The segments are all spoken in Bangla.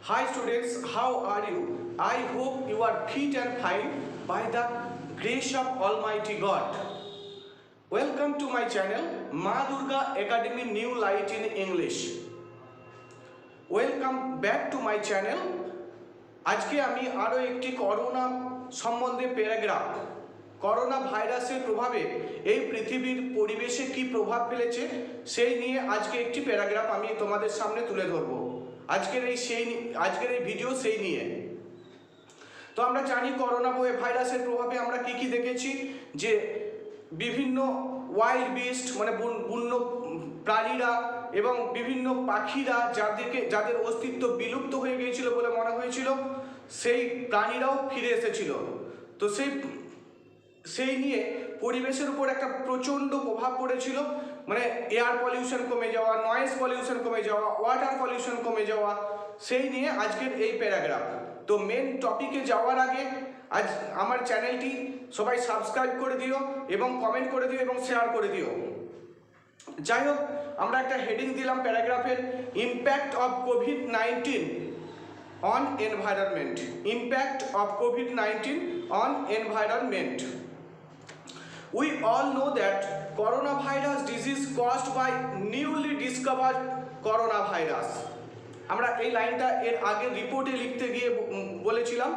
Hi students, how are you? I hope you are fit and fine by the grace of Almighty God. Welcome to my channel, Ma Durga Academy New Light in English. Welcome back to my channel. আজকে আমি আরো একটি করোনা সম্বন্ধে প্যারাগ্রাফ করোনা ভাইরাসের প্রভাবে এই পৃথিবীর পরিবেশে কি প্রভাব ফেলেছে সেই নিয়ে আজকে একটি প্যারাগ্রাফ আমি তোমাদের সামনে তুলে ধরব। আজকের এই ভিডিও সেই নিয়ে। তো আমরা জানি করোনা ভাইরাসের প্রভাবে আমরা কি দেখেছি, যে বিভিন্ন ওয়াইল্ড বিস্ট মানে বন্য প্রাণীরা এবং বিভিন্ন পাখিরা যাদের অস্তিত্ব বিলুপ্ত হয়ে গিয়েছিল বলে মনে হয়েছিল, সেই প্রাণীরাও ফিরে এসেছিল। তো সেই নিয়ে পরিবেশের উপর একটা প্রচণ্ড প্রভাব পড়েছিল, মানে এয়ার পলিউশন কমে যাওয়া, নয়েজ পলিউশন কমে যাওয়া, ওয়াটার পলিউশন কমে যাওয়া, সেই নিয়ে আজকের এই প্যারাগ্রাফ। তো মেন টপিকে যাওয়ার আগে আজ আমার চ্যানেলটি সবাই সাবস্ক্রাইব করে দিও এবং কমেন্ট করে দিও এবং শেয়ার করে দিও। যাই হোক, আমরা একটা হেডিং দিলাম প্যারাগ্রাফের, impact of COVID on environment. Impact of COVID on environment. We all know that coronavirus disease caused by newly discovered coronavirus. আমরা এই লাইনটা এর আগে রিপোর্টে লিখতে গিয়ে বলেছিলাম,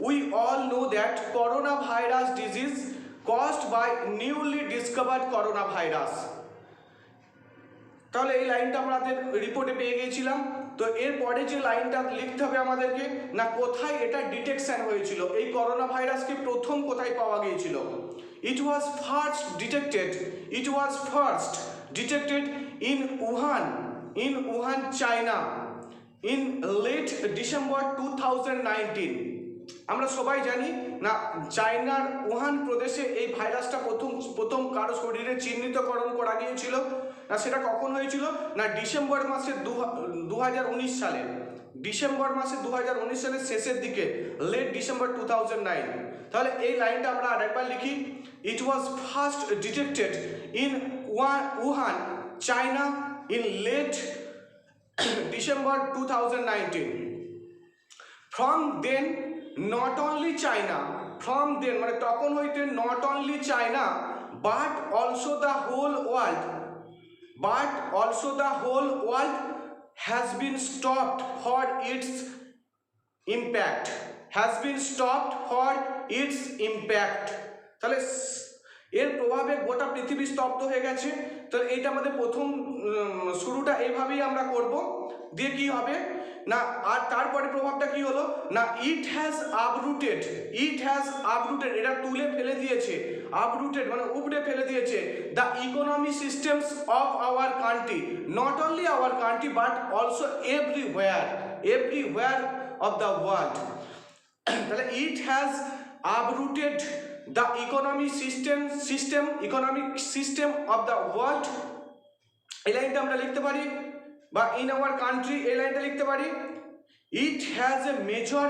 we all know that coronavirus disease caused by newly discovered coronavirus. তাহলে এই লাইনটা আমাদের রিপোর্টে পেয়ে গিয়েছিলাম। তো এরপরে যে লাইনটা লিখতে হবে আমাদেরকে, না কোথায় এটা ডিটেকশন হয়েছিল, এই করোনা ভাইরাসকে প্রথম কোথায় পাওয়া গিয়েছিল। It was first detected in Wuhan, China in late December 2019. আমরা সবাই জানি না, চায়নার উহান প্রদেশে এই ভাইরাসটা প্রথম কারো শরীরে চিহ্নিতকরণ করা গিয়েছিল। না সেটা কখন হয়েছিল, না ডিসেম্বর মাসে 2019 সালে, ডিসেম্বর মাসে 2019 সালের শেষের দিকে, লেট ডিসেম্বর 2009। তাহলে এই লাইনটা আমরা আরেকবার লিখি, it was first detected in Wuhan, China in late December 2019. From then, not only China, মানে তখন হইতে not only China but also the whole world has been stopped for its impact. তাহলে এর প্রভাবে গোটা পৃথিবী স্তব্ধ হয়ে গেছে। তো এইটা আমাদের প্রথম শুরুটা এইভাবেই আমরা করব, দিয়ে কি হবে না, আর তারপরে প্রভাবটা কি হলো না, ইট হ্যাজ আপরুটেড, এটা তুলে ফেলে দিয়েছে, আপরুটেড মানে উপড়ে ফেলে দিয়েছে, the economy systems of our country, not only our country but also everywhere of the world. তাহলে it has uprooted the economic system of the world. এই লাইনটা আমরা লিখতে পারি, বা ইন আওয়ার কান্ট্রি এই লাইনটা লিখতে পারি, it has a major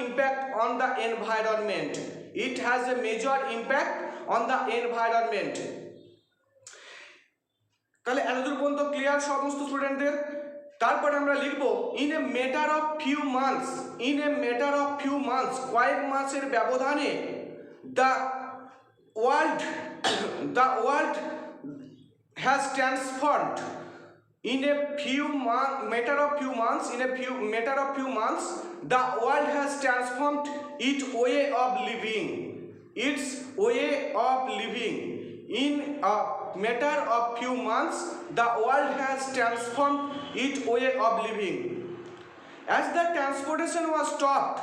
impact on the environment. তাহলে এতদূর পর্যন্ত ক্লিয়ার সমস্ত স্টুডেন্টদের। তারপরে আমরা লিখবো, in a matter of few months, কয়েক মাসের ব্যবধানে the world has transformed. In a matter of few months, the world has transformed its way of living. In a matter of few months, the world has transformed its way of living. As the transportation was stopped,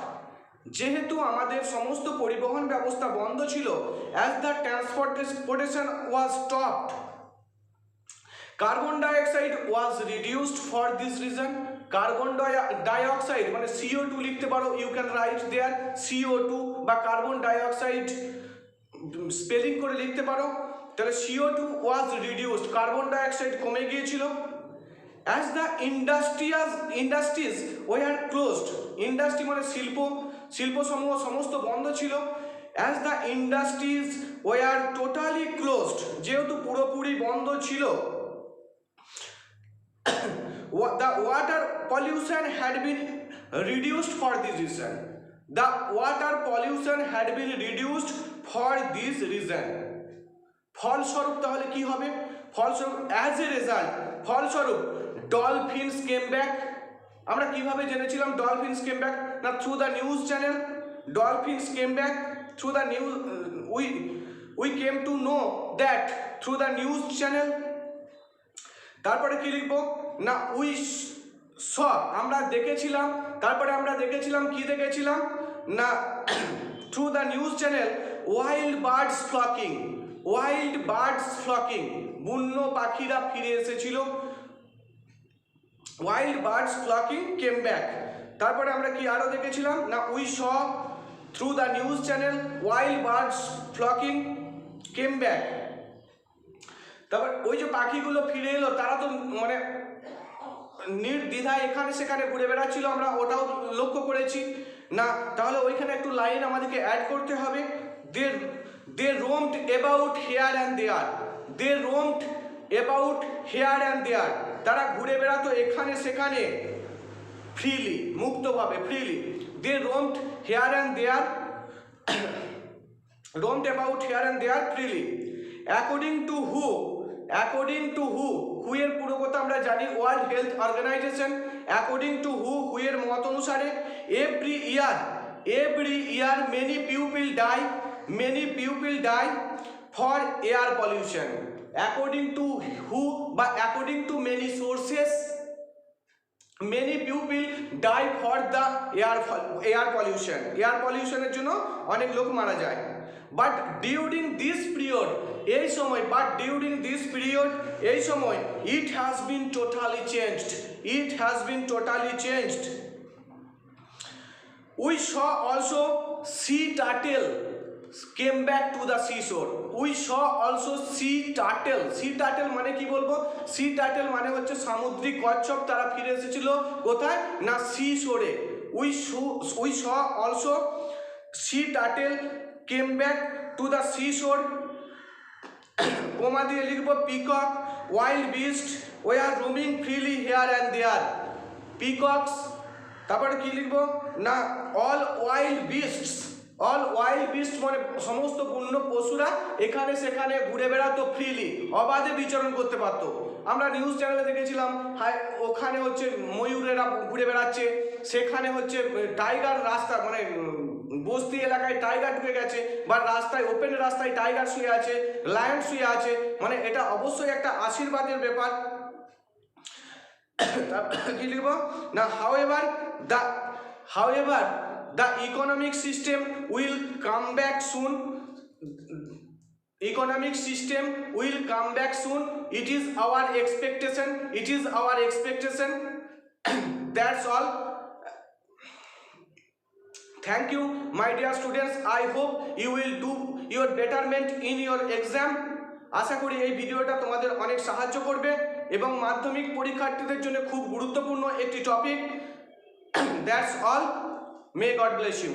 যেহেতু আমাদের সমস্ত পরিবহন ব্যবস্থা বন্ধ ছিল, as the transportation was stopped, carbon dioxide was reduced. For this reason, carbon dioxide মানে CO2 লিখতে পারো, you can write there CO2 বা carbon dioxide স্পেলিং করে লিখতে পারো। তাহলে CO2 was reduced, carbon dioxide কমে গিয়েছিল। as the industries were closed, industry মানে শিল্পসমূহ সমস্ত বন্ধ ছিল। as the industries were totally closed, যেহেতু পুরোপুরি বন্ধ ছিল, The water pollution had been reduced for this reason. The water pollution had been reduced for this reason. ফলস্বরূপ তাহলে কি হবে? ফলস্বরূপ অ্যাজ এ রেজাল্ট, ফলস্বরূপ ডলফিনস কেম ব্যাক। আমরা কিভাবে জেনেছিলাম ডলফিনস কেম ব্যাক? না through the news channel. Dolphins came back through the news, we came to know that through the news channel. তারপরে কি লিখবো? না উই স, আমরা দেখেছিলাম। তারপরে আমরা দেখেছিলাম, কি দেখেছিলাম? না through the news channel wild birds flocking, wild birds flocking, বন্য পাখিরা ফিরে এসেছিল। Wild birds flocking came back. তারপরে আমরা কি আরো দেখেছিলাম? না we saw through the news channel wild birds flocking came back. তারপর ওই যে পাখিগুলো ফিরে এলো, তারা তো মানে নির্দ্বিধায় এখানে সেখানে ঘুরে বেড়াচ্ছিল, আমরা ওটাও লক্ষ্য করেছি। না তাহলে ওইখানে একটু লাইন আমাদেরকে অ্যাড করতে হবে। They roamed about here and there, they roamed about here and there, তারা ঘুরে বেড়াতো এখানে সেখানে ফ্রিলি, মুক্তভাবে, freely. They roamed here and there, roamed about here and there freely. According to হু, অ্যাকর্ডিং টু হু, হু এর পুরো কথা আমরা জানি world health organization. According to হু, হু এর মত অনুসারে every year many people die, many people die for air pollution. According to হু বা according to many sources, many people die for the air pollution, air পলিউশনের জন্য অনেক লোক মারা যায়। বাট ডিউরিং দিস পিরিয়ড, এই সময়, বাট ডিউরিং দিস পিরিয়ড, এই সময় it has been totally changed, it has been totally changed. We saw also sea turtle came back to the sea shore. We saw also sea turtle, sea turtle মানে কি বলবো? সি টার্টেল মানে হচ্ছে সামুদ্রিক কচ্ছপ, তারা ফিরে এসেছিল কোথায়? না সি শোরে। We saw also sea turtle came back to the sea shore. Comma দিয়ে লিখবো peacock wild beast were roaming freely here and there. Peacocks, তারপরে কি লিখবো? না all wild beasts, all wild beast মানে সমস্ত বন্য পশুরা এখানে সেখানে ঘুরে বেড়াতো ফ্রিলি, অবাধে বিচরণ করতে পারতো। আমরা নিউজ চ্যানেলে দেখেছিলাম ওখানে হচ্ছে ময়ূরেরা ঘুরে বেড়াচ্ছে, সেখানে হচ্ছে টাইগার রাস্তা মানে বস্তি এলাকায় টাইগার ঢুকে গেছে, বা রাস্তায় ওপেন রাস্তায় টাইগার শুয়ে আছে, লায়ন শুয়ে আছে, মানে এটা অবশ্যই একটা আশীর্বাদের ব্যাপার। কি লিখবো? না however the economic system will come back soon, economic system will come back soon, it is our expectation, it is our expectation. That's all. Thank you my dear students, I hope you will do your betterment in your exam. আশা করি এই ভিডিওটা তোমাদের অনেক সাহায্য করবে এবং মাধ্যমিক পরীক্ষার্থীদের জন্য খুব গুরুত্বপূর্ণ একটি topic. That's all. May God bless you.